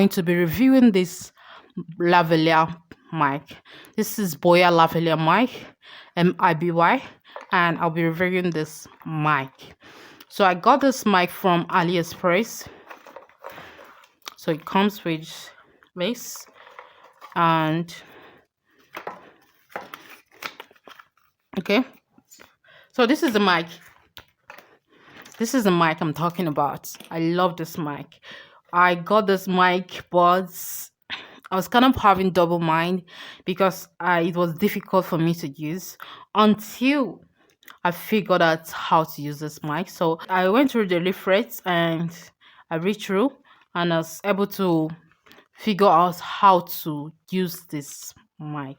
going to be reviewing this lavalier mic. This is Boya lavalier mic, MIBY, and I'll be reviewing this mic. So I got this mic from AliExpress. So it comes with this, and okay, so this is the mic. This is the mic I'm talking about. I love this mic. I got this mic, but I was kind of having double mind because it was difficult for me to use until I figured out how to use this mic. So I went through the leaflets and I read through and I was able to figure out how to use this mic.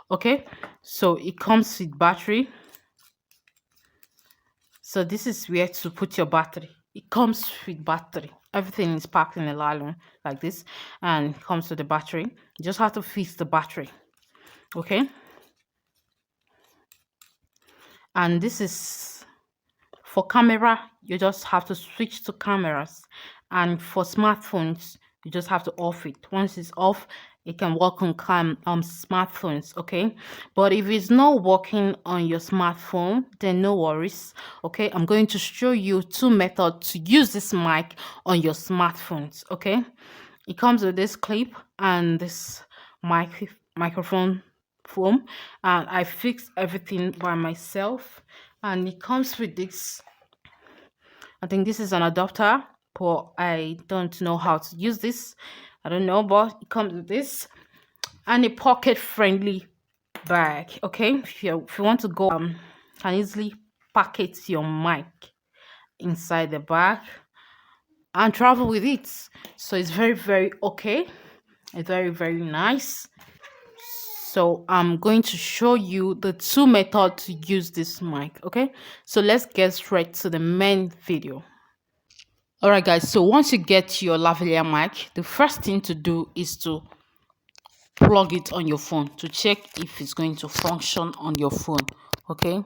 Okay, so it comes with battery. So this is where to put your battery. It comes with battery. Everything is packed in a nylon like this, and it comes with the battery. You just have to fix the battery. Okay. And this is for camera. You just have to switch to cameras, and for smartphones, you just have to off it. Once it's off, it can work on smartphones. Okay, but if it's not working on your smartphone, then no worries. Okay, I'm going to show you two methods to use this mic on your smartphones. Okay, it comes with this clip and this microphone foam, and I fixed everything by myself. And it comes with this, I think this is an adapter, but I don't know how to use this. I don't know, but it comes with this and a pocket friendly bag. Okay, if you want to go, can easily package your mic inside the bag and travel with it. So it's very okay. It's very nice. So I'm going to show you the two methods to use this mic. Okay, so let's get straight to the main video. Alright guys, so once you get your lavalier mic, the first thing to do is to plug it on your phone to check if it's going to function on your phone. Okay,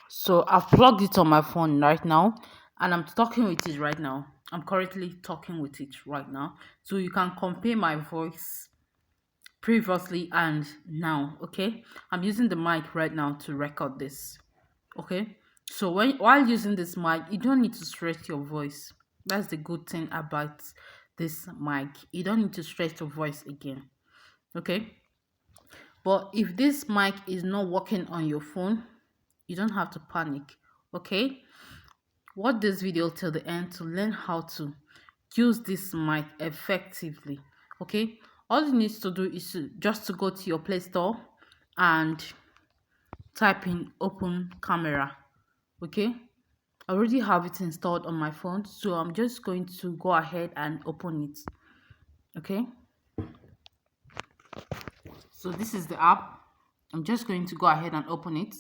so I've plugged it on my phone right now and I'm talking with it right now. I'm currently talking with it right now, so you can compare my voice previously and now. Okay, I'm using the mic right now to record this. Okay, so while using this mic, you don't need to stretch your voice. That's the good thing about this mic. You don't need to stretch your voice again. Okay, but if this mic is not working on your phone, you don't have to panic. Okay, watch this video till the end to learn how to use this mic effectively. Okay, all you need to do is just to go to your Play Store and type in open camera. Okay, I already have it installed on my phone, so I'm just going to go ahead and open it. Okay, so this is the app. I'm just going to go ahead and open it.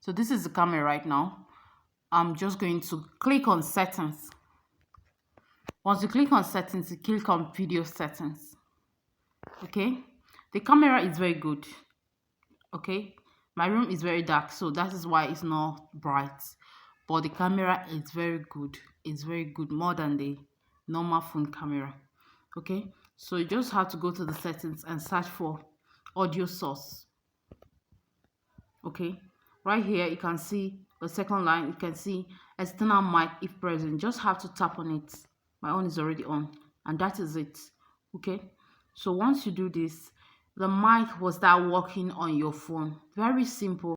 So this is the camera right now. I'm just going to click on settings. Once you click on settings, you click on video settings. Okay, the camera is very good. Okay, my room is very dark, so that is why it's not bright, but the camera is very good. It's very good, more than the normal phone camera. Okay, so you just have to go to the settings and search for audio source. Okay, right here you can see the second line. You can see external mic if present. Just have to tap on it. My own is already on, and that is it. Okay, so once you do this, the mic will start working on your phone. Very simple.